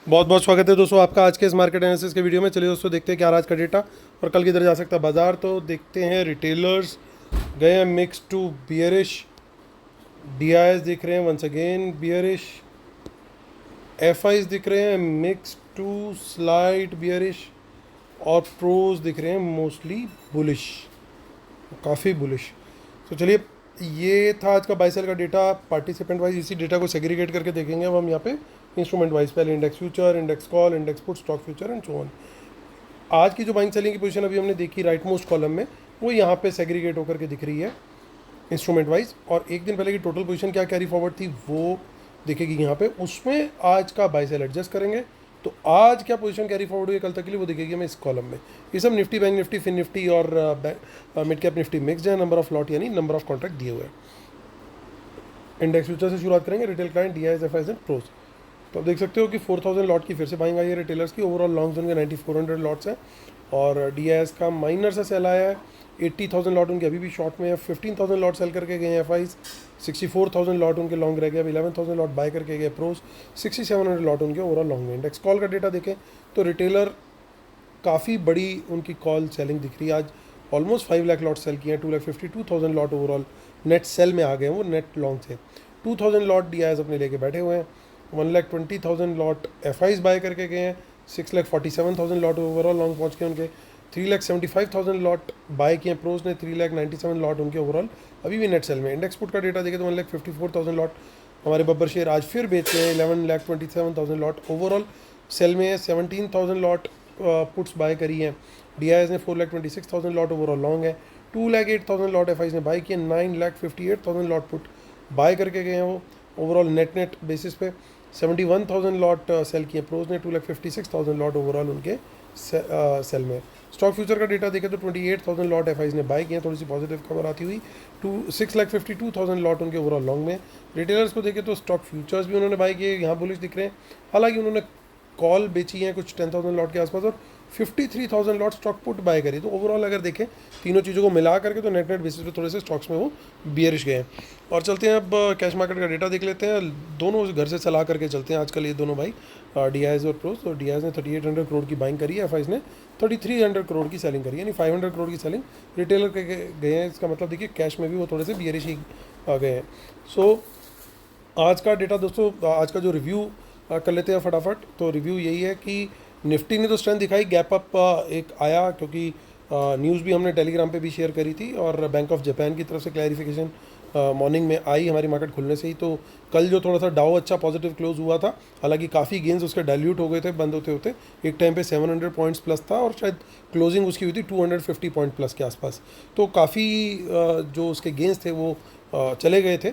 बहुत बहुत स्वागत है दोस्तों आपका आज के इस मार्केट एनालिसिस के वीडियो में। चलिए दोस्तों देखते हैं क्या आज का डेटा और कल किधर जा सकता है बाजार। तो देखते हैं रिटेलर्स गए हैं मिक्स टू बियरिश, डीआईएस दिख रहे हैं वंस अगेन बियरिश, एफआईज दिख रहे हैं मिक्स टू स्लाइट बियरिश और प्रोज दिख रहे हैं मोस्टली बुलिश, काफ़ी बुलिश। तो चलिए ये था आज का बाई सेल का डेटा पार्टिसिपेंट वाइज। इसी डेटा को सेग्रीगेट करके देखेंगे अब हम यहाँ पे इंस्ट्रूमेंट वाइज। पहले index future, index call, index put, stock future and so on. आज की जो बाइंग सेलिंग की पोजीशन अभी हमने देखी राइट मोस्ट कॉलम में, वो यहाँ पे सेग्रीगेट होकर के दिख रही है इंस्ट्रूमेंट वाइज। और एक दिन पहले की टोटल पोजीशन क्या कैरी फॉरवर्ड थी वो दिखेगी यहाँ पे, उसमें आज का बाई सेल एडजस्ट करेंगे। तो आज क्या पोजीशन कैरी फॉरवर्ड हुई कल तक के लिए वो दिखेगी हमें इस कॉलम में। ये सब Nifty, bank Nifty, Fin Nifty और मिड कैप निफ्टी मिक्स है। नंबर ऑफ लॉट यानी नंबर ऑफ कॉन्ट्रैक्ट दिए हुए हैं। इंडेक्स फ्यूचर से शुरुआत करेंगे, retail client, DIIs, FIIs and pros. तो आप देख सकते हो कि 4000 लॉट की फिर से बाइंग आई है रिटेलर्स की। ओवरऑल लॉन्ग जोन के 9400 लॉट्स हैं और डीआईएस का माइनर से सेल आया है। 80,000 लॉट उनके अभी भी शॉर्ट में है। 15,000 लॉट सेल करके गए एफआईज, 64,000 लॉट उनके लॉन्ग रह गए। अब 11,000 लॉट बाय करके गए प्रोज, 6700 लॉट उनके ओवरऑल लॉन्ग में। इंडेक्स कॉल का डेटा देखें तो रिटेलर काफ़ी बड़ी उनकी कॉल सेलिंग दिख रही है। आज ऑलमोस्ट 5 लाख लॉट सेल किए हैं। 2,52,000 लॉट ओवरऑल नेट सेल में आ गए हैं, वो नेट लॉन्ग थे। 2,000 लॉट डीआईएस अपने लेके बैठे हुए हैं। 1,20,000 लॉट एफआईज बाय करके गए हैं। 6,47,000 लॉट ओवरऑल लॉन्ग पहुंच के उनके। 3,75,000 लॉट बाय किए प्रोज ने। 3,97,000 लॉट उनके ओवरऑल अभी भी नेट सेल में। इंडेक्स पुट का डेटा देखें तो 1,54,000 लॉट हमारे बब्बर शेयर आज फिर बेच रहे हैं। 11,27,000 लॉट ओवरऑल सेल में है। 17,000 लॉट पुट्स बाय करी हैं। डीआईएस ने 4,26,000 लॉट ओवरऑल लॉन्ग है। 2,08,000 लॉट एफआईज ने बाय किए। 9,58,000 लॉट पुट बाय करके गए हैं वो ओवरऑल नेट बेसिस पे। 71,000 लॉट सेल किए प्रोज ने। 2,56,000 लॉट ओवरऑल उनके सेल में। स्टॉक फ्यूचर का डेटा देखें तो 28,000 लॉट एफआईज ने बाय किए। थोड़ी सी पॉजिटिव खबर आती हुई। 6,52,000 लॉट उनके ओवरऑल लॉन्ग में। रिटेलर्स को देखें तो स्टॉक फ्यूचर्स भी उन्होंने बाय किए, यहाँ बुलिश दिख रहे हैं। हालांकि उन्होंने कॉल बेची हैं कुछ 10,000 लॉट के आसपास और 53,000 लॉट स्टॉक पुट बाय करी। तो ओवरऑल अगर देखें तीनों चीज़ों को मिला करके तो नेट बेसिस पे थोड़े से स्टॉक्स में वो बियरिश गए हैं। और चलते हैं अब कैश मार्केट का डेटा देख लेते हैं। दोनों घर से सलाह करके चलते हैं आजकल ये दोनों भाई, डीआईएस और प्रोज। तो डीआईएस ने 3,800 करोड़ की बाइंग करी है, एफआईज ने 3,300 करोड़ की सेलिंग करी है, यानी 500 करोड़ की सेलिंग रिटेलर के गए हैं। इसका मतलब देखिए कैश में भी वो थोड़े से बियरिश ही गए हैं। सो आज का डेटा दोस्तों, आज का जो रिव्यू कर लेते हैं फटाफट। तो रिव्यू यही है कि निफ्टी ने तो स्ट्रेंथ दिखाई, गैप अप एक आया क्योंकि न्यूज़ भी हमने टेलीग्राम पे भी शेयर करी थी और बैंक ऑफ जापान की तरफ से क्लैरिफिकेशन मॉर्निंग में आई हमारी मार्केट खुलने से ही। तो कल जो थोड़ा सा डाउ अच्छा पॉजिटिव क्लोज हुआ था, हालांकि काफ़ी गेंस उसके डाइल्यूट हो गए थे बंद होते होते। एक टाइम पे 700 पॉइंट्स प्लस था और शायद क्लोजिंग उसकी हुई थी 250 पॉइंट प्लस के आसपास। तो काफ़ी जो उसके गेंस थे वो चले गए थे,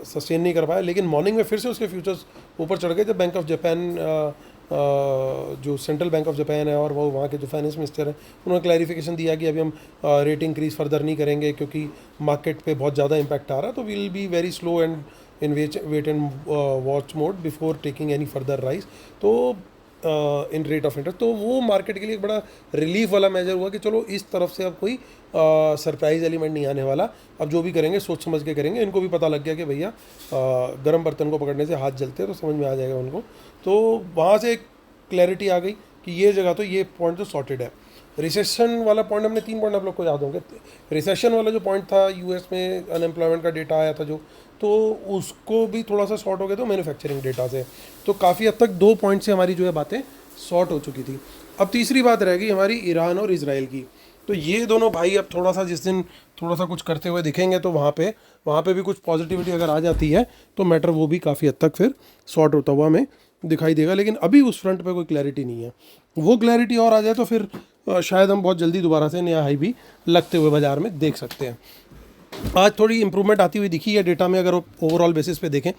सस्टेन नहीं कर पाया। लेकिन मॉर्निंग में फिर से उसके फ्यूचर्स ऊपर चढ़ गए जब बैंक ऑफ जापान, जो सेंट्रल बैंक ऑफ जापान है और वो वहाँ के जो फाइनेंस मिनिस्टर हैं, उन्होंने क्लैरिफिकेशन दिया कि अभी हम रेट इंक्रीज फर्दर नहीं करेंगे क्योंकि मार्केट पे बहुत ज़्यादा इम्पैक्ट आ रहा है। तो will be very slow and in wait and watch mode before taking any further rise. तो इन रेट ऑफ इंटरेस्ट, तो वो मार्केट के लिए एक बड़ा रिलीफ वाला मेजर हुआ कि चलो इस तरफ से अब कोई सरप्राइज एलिमेंट नहीं आने वाला। अब जो भी करेंगे सोच समझ के करेंगे। इनको भी पता लग गया कि भैया गर्म बर्तन को पकड़ने से हाथ जलते हैं, तो समझ में आ जाएगा उनको। तो वहाँ से एक क्लैरिटी आ गई कि ये जगह तो ये पॉइंट तो सॉर्टेड है। रिसेशन वाला पॉइंट हमने 3 पॉइंट आप लोग को याद होंगे। रिसेशन वाला जो पॉइंट था, यूएस में अनएम्प्लॉयमेंट का डेटा आया था जो, तो उसको भी थोड़ा सा शॉर्ट हो गया तो मैन्युफैक्चरिंग डेटा से। तो काफ़ी हद तक 2 पॉइंट से हमारी जो है बातें शॉर्ट हो चुकी थी। अब तीसरी बात रह गई हमारी ईरान और इसराइल की। तो ये दोनों भाई अब थोड़ा सा जिस दिन थोड़ा सा कुछ करते हुए दिखेंगे तो वहाँ पे भी कुछ पॉजिटिविटी अगर आ जाती है तो मैटर वो भी काफ़ी हद तक फिर शॉर्ट होता हुआ हमें दिखाई देगा। लेकिन अभी उस फ्रंट पे कोई क्लैरिटी नहीं है। वो क्लैरिटी और आ जाए तो फिर शायद हम बहुत जल्दी दोबारा से नया हाई भी लगते हुए बाजार में देख सकते हैं। आज थोड़ी इंप्रूवमेंट आती हुई दिखी है डेटा में अगर ओवरऑल बेसिस पे देखें।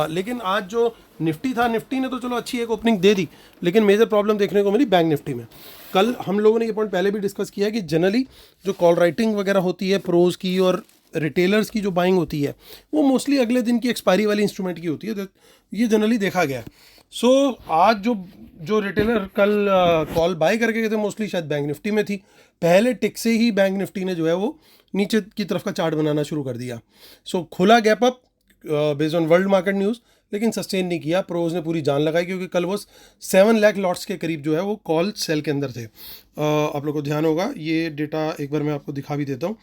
लेकिन आज जो निफ्टी था, निफ्टी ने तो चलो अच्छी एक ओपनिंग दे दी, लेकिन मेजर प्रॉब्लम देखने को मिली बैंक निफ्टी में। कल हम लोगों ने ये पॉइंट पहले भी डिस्कस किया कि जनरली जो कॉल राइटिंग वगैरह होती है प्रोज की और रिटेलर्स की जो बाइंग होती है वो मोस्टली अगले दिन की एक्सपायरी वाली इंस्ट्रूमेंट की होती है। ये जनरली देखा गया है। सो आज जो जो रिटेलर कल कॉल बाय करके गए थे मोस्टली शायद बैंक निफ्टी में थी। पहले टिक से ही बैंक निफ्टी ने जो है वो नीचे की तरफ का चार्ट बनाना शुरू कर दिया। सो खुला gap up based on world market news, लेकिन सस्टेन नहीं किया। प्रोज ने पूरी जान लगाई क्योंकि कल वो 7 लाख लॉट्स के करीब जो है वो कॉल सेल के अंदर थे। आप लोग को ध्यान होगा, ये डेटा एक बार मैं आपको दिखा भी देता हूँ।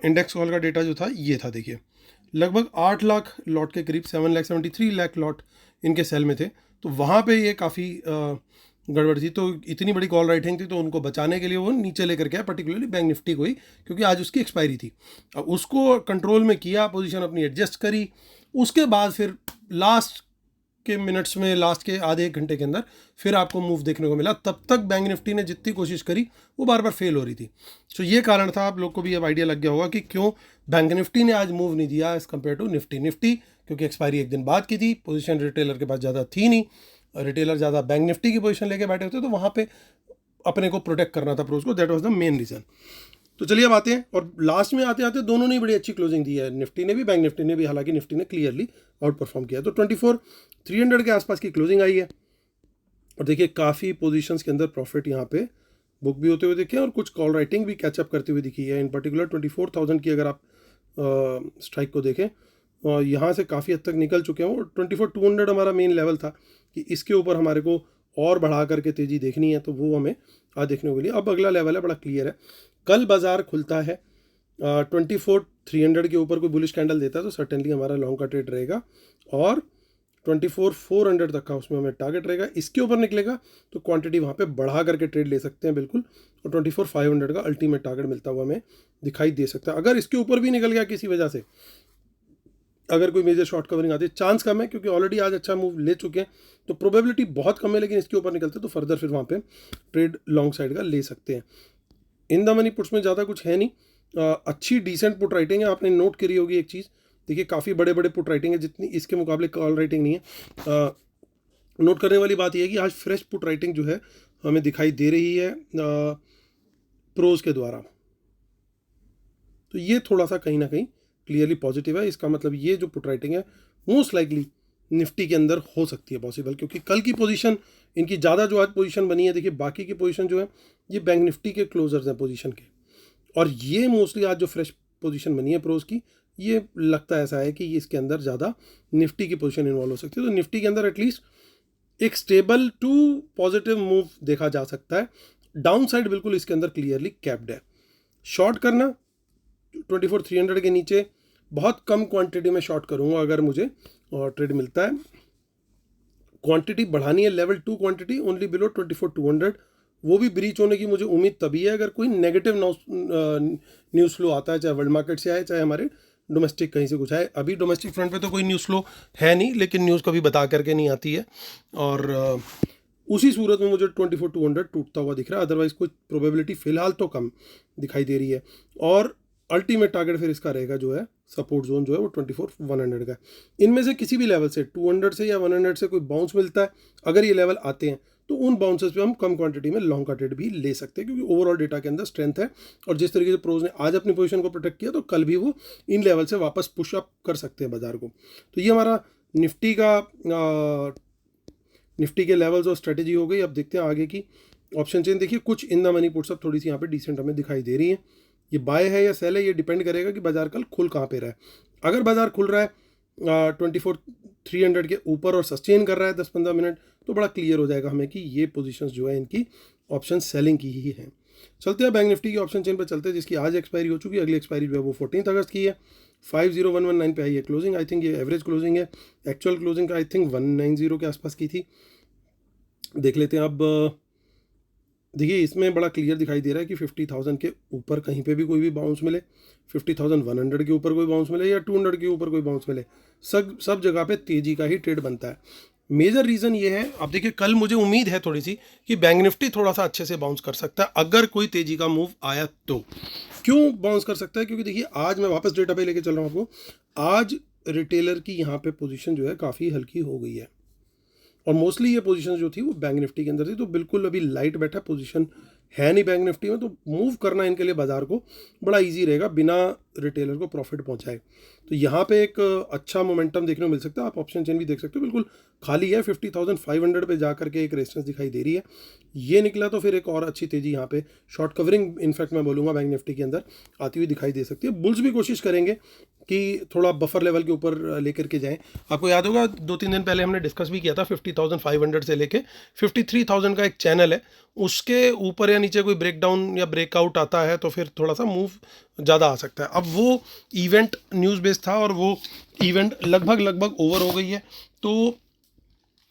इंडेक्स कॉल का डेटा जो था ये था, देखिए लगभग 8 लाख लॉट के करीब, 7,73 लाख लॉट इनके सेल में थे। तो वहाँ पे ये काफ़ी गड़बड़ थी। तो इतनी बड़ी कॉल राइटिंग थी तो उनको बचाने के लिए वो नीचे लेकर के आया, पर्टिकुलरली बैंक निफ्टी को ही, क्योंकि आज उसकी एक्सपायरी थी। अब उसको कंट्रोल में किया, पोजीशन अपनी एडजस्ट करी, उसके बाद फिर लास्ट के मिनट्स में, लास्ट के आधे एक घंटे के अंदर फिर आपको मूव देखने को मिला। तब तक बैंक निफ्टी ने जितनी कोशिश करी वो बार बार फेल हो रही थी। तो ये कारण था, आप लोग को भी अब आइडिया लग गया होगा कि क्यों बैंक निफ्टी ने आज मूव नहीं दिया एज कम्पेयर टू निफ्टी। क्योंकि एक्सपायरी एक दिन बाद की थी, पोजीशन रिटेलर के पास ज़्यादा थी नहीं, रिटेलर ज़्यादा बैंक निफ्टी की पोजीशन लेके बैठे होते, तो वहाँ पे अपने को प्रोटेक्ट करना था प्रोज को। That was the main reason. तो चलिए अब आते हैं, और लास्ट में आते आते दोनों ने बड़ी अच्छी क्लोजिंग दी है, निफ्टी ने भी, बैंक निफ्टी ने भी। हालांकि निफ्टी ने क्लियरली आउट परफॉर्म किया। तो 24,300 के आसपास की क्लोजिंग आई है। और देखिए काफ़ी पोजीशंस के अंदर प्रॉफिट यहाँ पे बुक भी होते हुए दिखे, और कुछ कॉल राइटिंग भी कैचअप करती हुई दिखी है। इन पर्टिकुलर 24,000 की अगर आप स्ट्राइक को देखें, यहाँ से काफ़ी हद तक निकल चुके हैं। और 24,200 हमारा मेन लेवल था कि इसके ऊपर हमारे को और बढ़ा करके तेज़ी देखनी है, तो वो हमें आज देखने को मिली। अब अगला लेवल है, बड़ा क्लियर है, कल बाजार खुलता है 24,300 के ऊपर कोई बुलिश कैंडल देता है तो सर्टेनली हमारा लॉन्ग का ट्रेड रहेगा, और 24,400 तक का उसमें हमें टारगेट रहेगा। इसके ऊपर निकलेगा तो क्वांटिटी वहाँ पे बढ़ा करके ट्रेड ले सकते हैं बिल्कुल, और 24,500 का अल्टीमेट टारगेट मिलता हुआ हमें दिखाई दे सकता है। अगर इसके ऊपर भी निकल गया किसी वजह से, अगर कोई मेजर शॉर्ट कवरिंग आती है, चांस कम है क्योंकि ऑलरेडी आज अच्छा मूव ले चुके हैं, तो प्रोबेबिलिटी बहुत कम है, लेकिन इसके ऊपर निकलते तो फर्दर फिर वहाँ पे ट्रेड लॉन्ग साइड का ले सकते हैं। इन द मनी पुट्स में ज़्यादा कुछ है नहीं, अच्छी डिसेंट पुट राइटिंग है। आपने नोट करी होगी एक चीज़, देखिए काफ़ी बड़े बड़े पुट राइटिंग है, जितनी इसके मुकाबले कॉल राइटिंग नहीं है। नोट करने वाली बात यह है कि आज फ्रेश पुट राइटिंग जो है हमें दिखाई दे रही है प्रोज के द्वारा, तो ये थोड़ा सा कहीं ना कहीं क्लियरली पॉजिटिव है। इसका मतलब ये जो पुट राइटिंग है मोस्ट लाइकली निफ्टी के अंदर हो सकती है पॉसिबल, क्योंकि कल की पोजीशन इनकी ज़्यादा जो आज पोजीशन बनी है, देखिए बाकी की पोजीशन जो है ये बैंक निफ्टी के क्लोजर्स हैं पोजीशन के, और ये मोस्टली आज जो फ्रेश पोजीशन बनी है प्रोज की, ये लगता ऐसा है कि इसके अंदर ज़्यादा निफ्टी की पोजीशन इन्वॉल्व हो सकती है। तो निफ्टी के अंदर एटलीस्ट एक स्टेबल टू पॉजिटिव मूव देखा जा सकता है। डाउन साइड बिल्कुल इसके अंदर क्लियरली कैप्ड है। शॉर्ट करना 24,300 के नीचे, बहुत कम क्वांटिटी में शॉर्ट करूंगा अगर मुझे ट्रेड मिलता है। क्वांटिटी बढ़ानी है, लेवल 2 क्वांटिटी ओनली बिलो 24,200, वो भी ब्रीच होने की मुझे उम्मीद तभी है अगर कोई नेगेटिव न्यूज़ फ्लो आता है, चाहे वर्ल्ड मार्केट से आए चाहे हमारे डोमेस्टिक कहीं से कुछ आए। अभी डोमेस्टिक फ्रंट पे तो कोई न्यूज़ फ्लो है नहीं, लेकिन न्यूज़ कभी बता करके नहीं आती है, और उसी सूरत में मुझे 24,200 टूटता हुआ दिख रहा है। अदरवाइज कोई प्रोबेबिलिटी फिलहाल तो कम दिखाई दे रही है। और अल्टीमेट टारगेट फिर इसका रहेगा जो है सपोर्ट जोन जो है वो 24,100 का। इनमें से किसी भी लेवल से 200 से या 100 से कोई बाउंस मिलता है, अगर ये लेवल आते हैं तो उन बाउंसेस पे हम कम क्वांटिटी में लॉन्ग का ट्रेड भी ले सकते हैं, क्योंकि ओवरऑल डेटा के अंदर स्ट्रेंथ है। और जिस तरीके से प्रोज ने आज अपनी पोजीशन को प्रोटेक्ट किया, तो कल भी वो इन लेवल से वापस पुश अप कर सकते हैं बाजार को। तो ये हमारा निफ्टी का निफ्टी के लेवल्स और स्ट्रेटेजी हो गई। अब देखते हैं आगे की ऑप्शन चेन। देखिए कुछ इन द मनी पुट्स अब थोड़ी सी यहाँ पे डिसेंट हमें दिखाई दे रही है। ये बाय है या सेल है, ये डिपेंड करेगा कि बाजार कल खुल कहाँ पे रहा है। अगर बाजार खुल रहा है 24,300 के ऊपर और सस्टेन कर रहा है 10-15 मिनट, तो बड़ा क्लियर हो जाएगा हमें कि ये पोजीशंस जो है इनकी ऑप्शन सेलिंग की ही है। चलते हैं बैंक निफ्टी की ऑप्शन चेन पर चलते हैं, जिसकी आज एक्सपायरी हो चुकी है। अगली एक्सपायरी जो है वो 14 अगस्त की है। 50,119 पे आई है क्लोजिंग। आई थिंक ये एवरेज क्लोजिंग है, एक्चुअल क्लोजिंग का आई थिंक 190 के आसपास की थी। देख लेते हैं अब। देखिए इसमें बड़ा क्लियर दिखाई दे रहा है कि 50,000 के ऊपर कहीं पे भी कोई भी बाउंस मिले, 50,100 के ऊपर कोई बाउंस मिले या 200 के ऊपर कोई बाउंस मिले, सब जगह पे तेजी का ही ट्रेड बनता है। मेजर रीज़न ये है, अब देखिए कल मुझे उम्मीद है थोड़ी सी कि बैंक निफ्टी थोड़ा सा अच्छे से बाउंस कर सकता है अगर कोई तेजी का मूव आया तो। क्यों बाउंस कर सकता है? क्योंकि देखिए आज मैं वापस डेटा पे लेके चल रहा हूँ आपको। आज रिटेलर की यहाँ पे पोजीशन जो है काफ़ी हल्की हो गई है, और मोस्टली ये पोजीशन जो थी वो बैंक निफ्टी के अंदर थी, तो बिल्कुल अभी लाइट बैठा पोजीशन है नहीं बैंक निफ्टी में, तो मूव करना इनके लिए बाजार को बड़ा इजी रहेगा बिना रिटेलर को प्रॉफिट पहुंचाए। तो यहाँ पे एक अच्छा मोमेंटम देखने को मिल सकता है। आप ऑप्शन चेन भी देख सकते हो, बिल्कुल खाली है, 50,500 पे जा करके एक रेजिस्टेंस दिखाई दे रही है। ये निकला तो फिर एक और अच्छी तेजी यहाँ पे शॉर्ट कवरिंग इनफैक्ट मैं बोलूँगा बैंक निफ्टी के अंदर आती हुई दिखाई दे सकती है। बुल्स भी कोशिश करेंगे कि थोड़ा बफर लेवल के ऊपर लेकर के जाएं। आपको याद होगा 2-3 दिन पहले हमने डिस्कस भी किया था 50,500 से लेके 53,000 का एक चैनल है, उसके ऊपर या नीचे कोई ब्रेकडाउन या ब्रेकआउट आता है तो फिर थोड़ा सा मूव ज़्यादा आ सकता है। अब वो इवेंट न्यूज़ बेस्ड था और वो इवेंट लगभग ओवर हो गई है, तो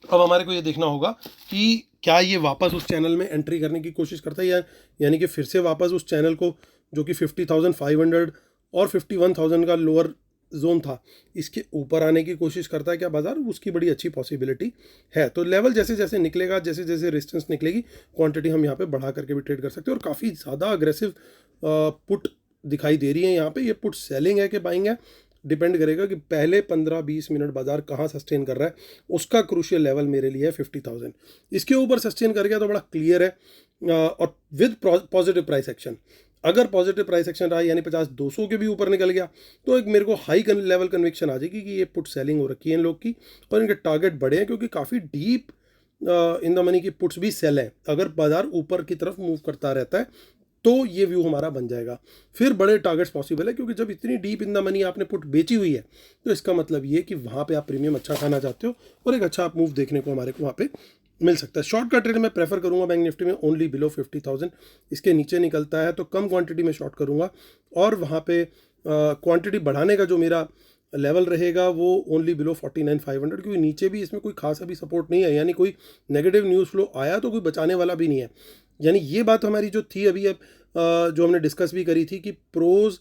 अब हमारे को ये देखना होगा कि क्या ये वापस उस चैनल में एंट्री करने की कोशिश करता है, या यानी कि फिर से वापस उस चैनल को जो कि 50,500 और 51,000 का लोअर जोन था इसके ऊपर आने की कोशिश करता है क्या बाजार, उसकी बड़ी अच्छी पॉसिबिलिटी है। तो लेवल जैसे जैसे निकलेगा, जैसे जैसे रेजिस्टेंस निकलेगी, क्वांटिटी हम यहाँ पे बढ़ा करके भी ट्रेड कर सकते हैं। और काफ़ी ज़्यादा अग्रेसिव पुट दिखाई दे रही है यहाँ पे। ये पुट सेलिंग है कि बाइंग है, डिपेंड करेगा कि पहले 15-20 मिनट बाजार कहाँ सस्टेन कर रहा है। उसका क्रूशियल लेवल मेरे लिए है 50,000। इसके ऊपर सस्टेन कर गया तो बड़ा क्लियर है, और विद पॉजिटिव प्राइस एक्शन। अगर पॉजिटिव प्राइस एक्शन रहा यानी 50-200 के भी ऊपर निकल गया तो एक मेरे को हाई लेवल कन्विक्शन आ जाएगी कि ये पुट सेलिंग हो रखी है इन लोग की, और इनके टारगेट बड़े हैं क्योंकि काफ़ी डीप इन द मनी की पुट्स भी सेल है। अगर बाजार ऊपर की तरफ मूव करता रहता है तो ये व्यू हमारा बन जाएगा, फिर बड़े टारगेट्स पॉसिबल है। क्योंकि जब इतनी डीप इन द मनी आपने पुट बेची हुई है तो इसका मतलब ये कि वहाँ पे आप प्रीमियम अच्छा खाना चाहते हो और एक अच्छा आप मूव देखने को हमारे को वहाँ पे मिल सकता है। शॉर्ट का ट्रेड मैं प्रेफर करूंगा बैंक निफ्टी में ओनली बिलो 50,000। इसके नीचे निकलता है तो कम क्वांटिटी में शॉर्ट करूंगा, और वहाँ पे क्वांटिटी बढ़ाने का जो मेरा लेवल रहेगा वो ओनली बिलो 49,500, क्योंकि नीचे भी इसमें कोई खास अभी सपोर्ट नहीं है, यानी कोई नेगेटिव न्यूज़ फ्लो आया तो कोई बचाने वाला भी नहीं है। यानी ये बात हमारी जो थी अभी अब जो हमने डिस्कस भी करी थी कि प्रोज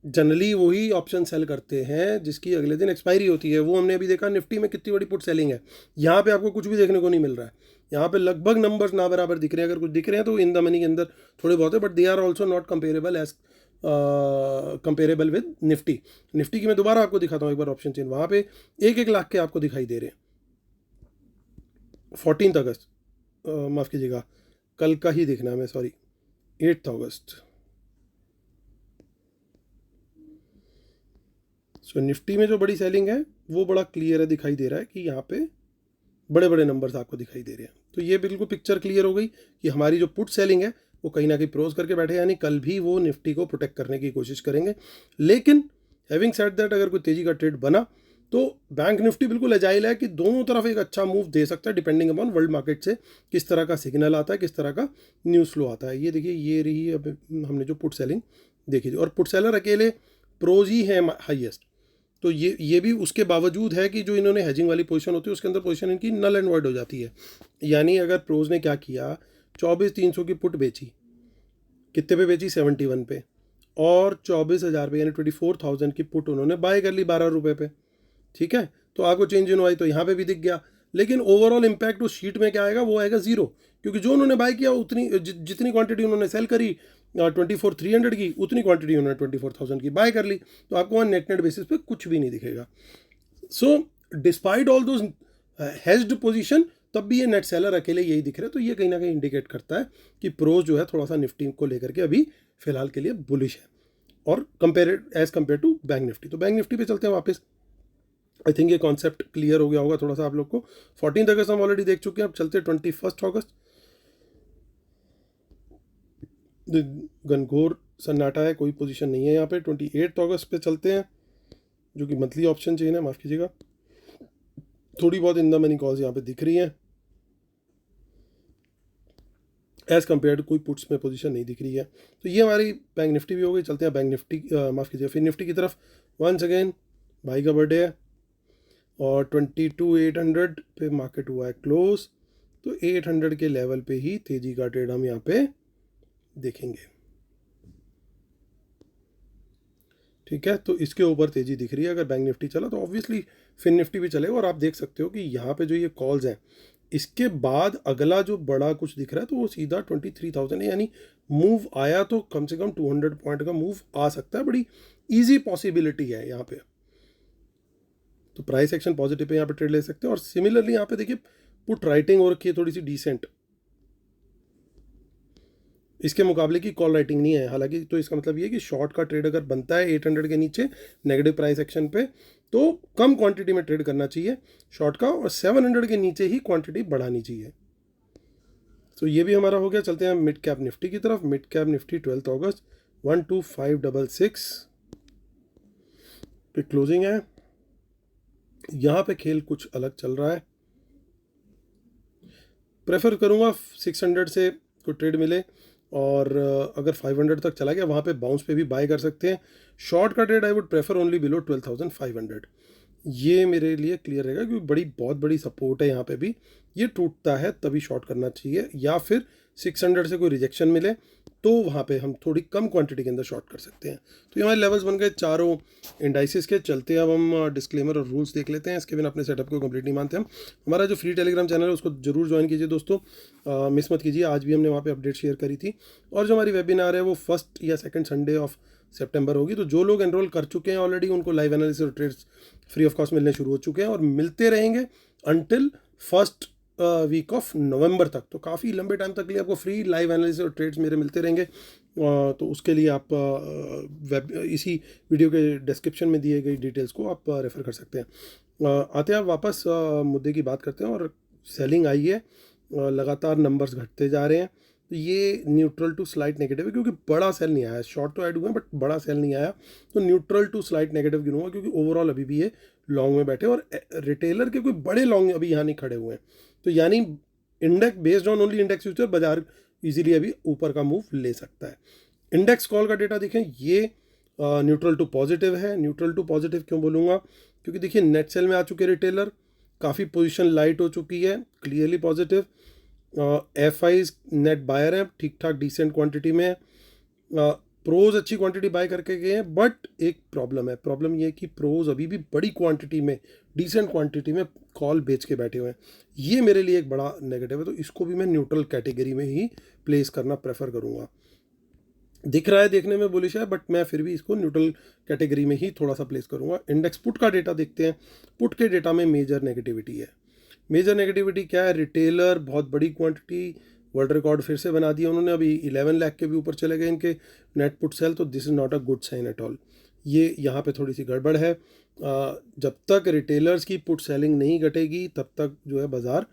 जनरली वही ऑप्शन सेल करते हैं जिसकी अगले दिन एक्सपायरी होती है। वो हमने अभी देखा निफ्टी में कितनी बड़ी पुट सेलिंग है, यहाँ पे आपको कुछ भी देखने को नहीं मिल रहा है। यहाँ पे लगभग नंबर्स ना बराबर दिख रहे हैं, अगर कुछ दिख रहे हैं तो इन द मनी के अंदर थोड़े बहुत है, but they are also not comparable as comparable with Nifty. Nifty की मैं दोबारा आपको दिखाता हूँ एक बार ऑप्शन चेन, वहाँ पे 1-1 लाख के आपको दिखाई दे रहे हैं। 14 अगस्त, माफ़ कीजिएगा कल का ही देखना है हमें, सॉरी 8 अगस्त। सो निफ्टी में जो बड़ी सेलिंग है वो बड़ा क्लियर है, दिखाई दे रहा है कि यहाँ पे बड़े बड़े नंबर्स आपको दिखाई दे रहे हैं। तो ये बिल्कुल पिक्चर क्लियर हो गई कि हमारी जो पुट सेलिंग है वो कहीं ना कहीं प्रोज करके बैठे, यानी कल भी वो निफ्टी को प्रोटेक्ट करने की कोशिश करेंगे। लेकिन हैविंग सेड दैट, अगर कोई तेजी का ट्रेड बना तो बैंक निफ्टी बिल्कुल एजाइल है कि दोनों तरफ एक अच्छा मूव दे सकता है, डिपेंडिंग अपॉन वर्ल्ड मार्केट से किस तरह का सिग्नल आता है, किस तरह का न्यूज़ फ्लो आता है। ये देखिए ये रही अब हमने जो पुट सेलिंग देखी थी, और पुट सेलर अकेले प्रोज ही है हाईएस्ट। तो ये भी उसके बावजूद है कि जो इन्होंने हेजिंग वाली पोजीशन होती है उसके अंदर पोजीशन इनकी नल एंड वॉइड हो जाती है। यानी अगर प्रोज ने क्या किया, 24,300 की पुट बेची, कितने पे बेची 71 पे, और 24,000 पे यानी 24,000 की पुट उन्होंने बाय कर ली 12 रुपये पे। ठीक है, तो आपको चेंज इन आई तो यहाँ पे भी दिख गया, लेकिन ओवरऑल इम्पैक्ट उस शीट में क्या आएगा, वो आएगा जीरो, क्योंकि जो उन्होंने बाय किया उतनी जितनी क्वांटिटी उन्होंने सेल करी 24,300 की, उतनी क्वांटिटी उन्होंने 24,000 की बाय कर ली। तो आपको वहाँ नेट बेसिस पे कुछ भी नहीं दिखेगा। So despite all those hedged position, तब भी ये नेट सेलर अकेले यही दिख रहे हैं। तो ये कहीं ना कहीं इंडिकेट करता है कि प्रोज जो है थोड़ा सा निफ्टी को लेकर के अभी फिलहाल के लिए बुलिश है, और as compare to bank Nifty. तो बैंक निफ्टी पे चलते हैं वापस। आई थिंक ये कॉन्सेप्ट क्लियर हो गया होगा थोड़ा सा आप लोग को। 14 अगस्त हम ऑलरेडी देख चुके हैं, अब चलते हैं 21 अगस्त। घनघोर सन्नाटा है, कोई पोजीशन नहीं है यहाँ पे। 28 अगस्त पे चलते हैं, जो कि मंथली ऑप्शन चेन है, माफ़ कीजिएगा। थोड़ी बहुत इन द मनी कॉल्स यहाँ पे दिख रही हैं, एज़ कम्पेयर टू कोई पुट्स में पोजीशन नहीं दिख रही है। तो ये हमारी बैंक निफ्टी भी हो गई। चलते हैं बैंक निफ्टी, माफ़ कीजिए, फिर निफ्टी की तरफ। वंस अगेन भाई का बर्थडे है, और 22,800 पे मार्केट हुआ है क्लोज। तो 800 के लेवल पे ही तेजी का ट्रेड हम यहाँ पे देखेंगे। ठीक है, तो इसके ऊपर तेजी दिख रही है। अगर बैंक निफ्टी चला तो ऑब्वियसली फिन निफ्टी भी चलेगा। और आप देख सकते हो कि यहाँ पे जो ये कॉल्स हैं, इसके बाद अगला जो बड़ा कुछ दिख रहा है तो वो सीधा 23,000 है, यानी मूव आया तो कम से कम 200 पॉइंट का मूव आ सकता है। बड़ी ईजी पॉसिबिलिटी है यहाँ पे। तो प्राइस एक्शन पॉजिटिव पे यहाँ पे ट्रेड ले सकते हैं। और सिमिलरली यहाँ पे देखिए पुट राइटिंग हो रखी है थोड़ी सी डिसेंट, इसके मुकाबले की कॉल राइटिंग नहीं है। हालांकि तो इसका मतलब ये है कि शॉर्ट का ट्रेड अगर बनता है 800 के नीचे नेगेटिव प्राइस एक्शन पे तो कम क्वांटिटी में ट्रेड करना चाहिए शॉर्ट का, और 700 के नीचे ही क्वांटिटी बढ़ानी चाहिए। तो ये भी हमारा हो गया। चलते हैं मिड कैप निफ्टी की तरफ। मिड कैप निफ्टी 12 अगस्त 12566 पे क्लोजिंग है। यहाँ पे खेल कुछ अलग चल रहा है। प्रेफर करूँगा 600 से कोई ट्रेड मिले, और अगर 500 तक चला गया वहाँ पे बाउंस पे भी बाय कर सकते हैं। शॉर्ट का trade I would prefer only below 12,500। ये मेरे लिए क्लियर रहेगा क्योंकि बहुत बड़ी सपोर्ट है यहाँ पे भी। ये टूटता है तभी शॉर्ट करना चाहिए, या फिर 600 से कोई रिजेक्शन मिले तो वहाँ पे हम थोड़ी कम क्वांटिटी के अंदर शॉर्ट कर सकते हैं। तो ये हमारे लेवल्स बन गए चारों इंडाइसिस के। चलते हैं अब हम डिस्क्लेमर और रूल्स देख लेते हैं। इसके बिना अपने सेटअप को कंप्लीट नहीं मानते हम। हमारा जो फ्री टेलीग्राम चैनल है उसको जरूर ज्वाइन कीजिए दोस्तों, मिस मत कीजिए। आज भी हमने वहाँ पे अपडेट शेयर करी थी। और जो हमारी वेबिनार है वो 1 या 2 संडे ऑफ सितंबर होगी। तो जो लोग एनरोल कर चुके हैं ऑलरेडी उनको लाइव एनालिसिस और ट्रेड्स फ्री ऑफ कॉस्ट मिलने शुरू हो चुके हैं और मिलते रहेंगे until 1st week of November तक। तो काफ़ी लंबे टाइम तक के लिए आपको फ्री लाइव एनालिसिस और ट्रेड्स मेरे मिलते रहेंगे। तो उसके लिए आप इसी वीडियो के डिस्क्रिप्शन में दिए गई डिटेल्स को आप रेफ़र कर सकते हैं। आते हैं आप वापस मुद्दे की बात करते हैं। और सेलिंग आई है, लगातार नंबर्स घटते जा रहे हैं। तो ये न्यूट्रल टू स्लाइट नेगेटिव है क्योंकि बड़ा सेल नहीं आया। शॉर्ट तो ऐड हुए हैं बट बड़ा सेल नहीं आया, तो न्यूट्रल टू स्लाइट नेगेटिव गिनूंगा क्योंकि ओवरऑल अभी भी ये लॉन्ग में बैठे और रिटेलर के कोई बड़े लॉन्ग अभी यहाँ नहीं खड़े हुए हैं। तो यानी index based on only index future बाजार इजीली अभी ऊपर का मूव ले सकता है। इंडेक्स कॉल का डेटा देखें, ये न्यूट्रल टू पॉजिटिव है। न्यूट्रल टू पॉजिटिव क्यों बोलूँगा, क्योंकि देखिए नेट सेल में आ चुके रिटेलर, काफ़ी पोजीशन लाइट हो चुकी है, clearly positive. FIIs net buyer है, ठीक ठाक डिसेंट क्वांटिटी में। प्रोज अच्छी क्वांटिटी बाय करके गए हैं, बट एक प्रॉब्लम है। प्रॉब्लम ये है कि प्रोज अभी भी बड़ी क्वांटिटी में, डिसेंट क्वांटिटी में कॉल बेच के बैठे हुए हैं। ये मेरे लिए एक बड़ा नेगेटिव है। तो इसको भी मैं न्यूट्रल कैटेगरी में ही प्लेस करना प्रेफर करूँगा। दिख रहा है देखने में बुलिश है, बट मैं फिर भी इसको न्यूट्रल कैटेगरी में ही थोड़ा सा प्लेस करूँगा। इंडेक्स पुट का डेटा देखते हैं। पुट के डेटा में मेजर नेगेटिविटी है। मेजर नेगेटिविटी क्या है, रिटेलर बहुत बड़ी क्वांटिटी, वर्ल्ड रिकॉर्ड फिर से बना दिया उन्होंने। अभी 11 लाख के भी ऊपर चले गए इनके नेट पुट सेल। तो this is not a good sign at all. ये यहाँ पे थोड़ी सी गड़बड़ है। जब तक रिटेलर्स की पुट सेलिंग नहीं घटेगी तब तक जो है बाज़ार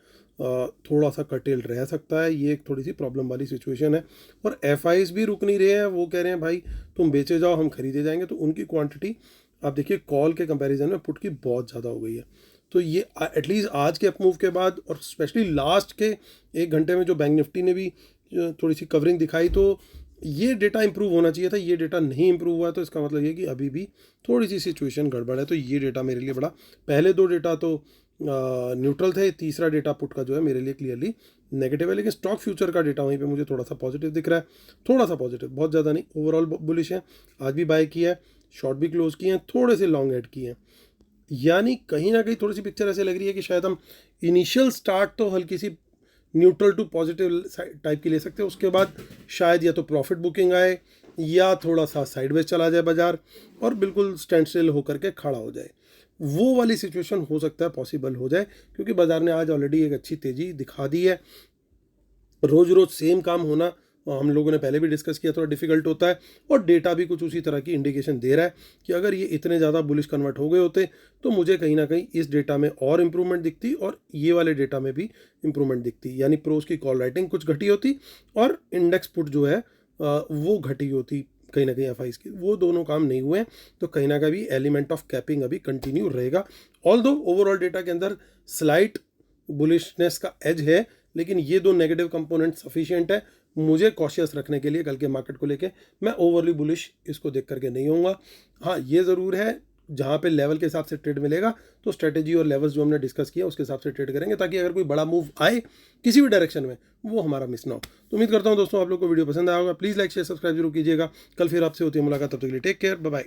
थोड़ा सा कटेल रह सकता है। ये एक थोड़ी सी प्रॉब्लम वाली सिचुएशन है। और एफ आईज भी रुक नहीं रहे हैं, वो कह रहे हैं भाई तुम बेचे जाओ हम खरीदे जाएंगे। तो उनकी क्वांटिटी आप देखिए कॉल के कंपैरिजन में पुट की बहुत ज़्यादा हो गई है। तो ये एटलीस्ट आज के अपमूव के बाद और स्पेशली लास्ट के 1 घंटे में जो बैंक निफ्टी ने भी थोड़ी सी कवरिंग दिखाई, तो ये डेटा इंप्रूव होना चाहिए था। ये डेटा नहीं इंप्रूव हुआ, तो इसका मतलब ये कि अभी भी थोड़ी सी सिचुएशन गड़बड़ है। तो ये डेटा मेरे लिए बड़ा, पहले 2 डेटा तो न्यूट्रल थे, तीसरा डेटा पुट का जो है मेरे लिए क्लियरली नेगेटिव है। लेकिन स्टॉक फ्यूचर का डेटा वहीं पे मुझे थोड़ा सा पॉजिटिव दिख रहा है, थोड़ा सा पॉजिटिव, बहुत ज़्यादा नहीं। ओवरऑल बुलिश है। आज भी बाय किया है, शॉर्ट भी क्लोज किए हैं, थोड़े से लॉन्ग ऐड किए हैं। यानी कहीं ना कहीं थोड़ी सी पिक्चर ऐसे लग रही है कि शायद हम इनिशियल स्टार्ट तो हल्की सी न्यूट्रल टू पॉजिटिव टाइप की ले सकते हैं, उसके बाद शायद या तो प्रॉफिट बुकिंग आए या थोड़ा सा साइडवेज चला जाए बाजार और बिल्कुल स्टैंड स्टिल होकर के खड़ा हो जाए। वो वाली सिचुएशन हो सकता है, पॉसिबल हो जाए, क्योंकि बाजार ने आज ऑलरेडी एक अच्छी तेज़ी दिखा दी है। रोज़ रोज़ सेम काम होना हम लोगों ने पहले भी डिस्कस किया, थोड़ा डिफिकल्ट होता है। और डेटा भी कुछ उसी तरह की इंडिकेशन दे रहा है कि अगर ये इतने ज़्यादा बुलिश कन्वर्ट हो गए होते तो मुझे कहीं ना कहीं इस डेटा में और इम्प्रूवमेंट दिखती और ये वाले डेटा में भी इम्प्रूवमेंट दिखती। यानी प्रोज की कॉल राइटिंग कुछ घटी होती और इंडेक्स पुट जो है वो घटी होती कहीं ना कहीं एफ आईज की। वो दोनों काम नहीं हुए हैं, तो कहीं ना कहीं एलिमेंट ऑफ कैपिंग अभी कंटिन्यू रहेगा। ऑल्दो ओवरऑल डेटा के अंदर स्लाइट बुलिशनेस का एज है, लेकिन ये 2 नेगेटिव कंपोनेंट सफिशिएंट है मुझे कॉशियस रखने के लिए। कल के मार्केट को लेके मैं ओवरली बुलिश इसको देख करके नहीं होऊंगा। हाँ, ये ज़रूर है जहाँ पे लेवल के हिसाब से ट्रेड मिलेगा तो स्ट्रेटेजी और लेवल्स जो हमने डिस्कस किया उसके हिसाब से ट्रेड करेंगे, ताकि अगर कोई बड़ा मूव आए किसी भी डायरेक्शन में वो हमारा मिस ना हो। तो उम्मीद करता हूँ दोस्तों आप लोग को वीडियो पसंद आया होगा। प्लीज़ लाइक शेयर सब्सक्राइब जरूर कीजिएगा। कल फिर आपसे होती है मुलाकात, तब तक के लिए टेक केयर, बाय बाय।